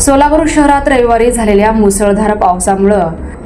सोलापूर शहरात रविवारी झालेल्या मुसळधार पावसामुळे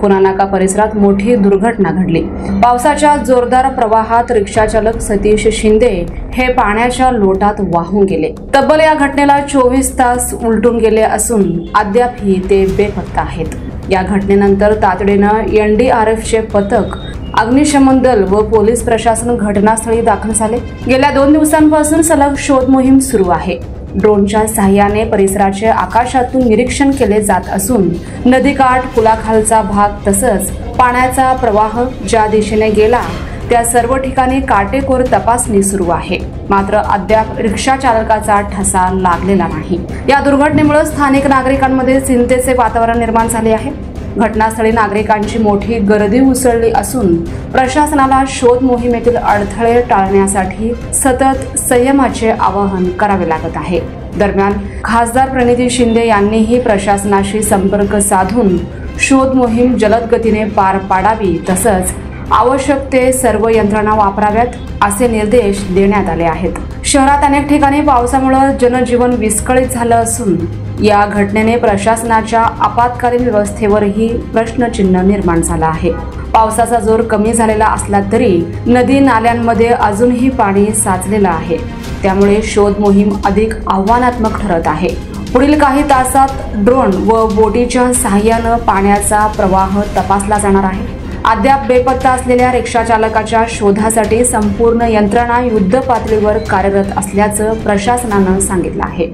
पुनानाका परिसरात मोठी दुर्घटना घडली। पावसाच्या जोरदार प्रवाहात रिक्षाचालक सतीश शिंदे हे पाण्याच्या लोटात वाहून गेले। तब्बल या घटनेला 24 तास उलटून गेले असून अद्यापही ते बेपत्ता आहेत। या घटनेनंतर तातडीनं एनडीआरएफचे पथक, अग्निशमन दल व पोलीस प्रशासन घटनास्थळी दाखल झाले। गेल्या 2 दिवसांपासून सलग शोध मोहीम सुरू आहे। ड्रोनच्या सहाय्याने परिसराचे आकाशातून निरीक्षण केले जात असून नदीकाठ, पुलाखालचा भाग तसंच पाण्याचा प्रवाह ज्या दिशेने गेला त्या सर्व ठिकाणी काटेकोर तपासणी सुरू आहे। मात्र अद्याप रिक्षा चालकाचा ठसा लागलेला नाही। या दुर्घटनेमुळे स्थानिक नागरिकांमध्ये चिंतेचे वातावरण निर्माण झाले आहे। घटनास्थळी नागरिकांची मोठी गर्दी उसळली असून प्रशासनाला शोध मोहिमेतील अडथळे टाळण्यासाठी सतत संयमाचे आवाहन करावे लागत आहे। दरम्यान खासदार प्रणिती शिंदे यांनीही प्रशासनाशी संपर्क साधून शोध मोहीम जलद गतीने पार पाडावी तसंच आवश्यक ते सर्व यंत्रणा वापराव्यात असे निर्देश देण्यात आले आहेत। शहरात अनेक ठिकाणी पावसामुळे जनजीवन विस्कळीत झालं असून या घटनेने प्रशासनाच्या आपत्कालीन व्यवस्थेवरही प्रश्नचिन्ह निर्माण झाला आहे। पावसाचा जोर कमी झालेला असला तरी नदी नाल्यांमध्ये अजूनही पाणी साचलेलं आहे। त्यामुळे शोध मोहीम अधिक आव्हानात्मक ठरत आहे। पुढील काही तासात ड्रोन व बोटीच्या सहाय्याने पाण्याचा प्रवाह तपासला जाणार आहे। अद्याप बेपत्ता असलेल्या रिक्षा चालकाच्या शोधासाठी संपूर्ण यंत्रणा युद्धपातळीवर कार्यरत असल्याचं प्रशासनानं सांगितलं आहे।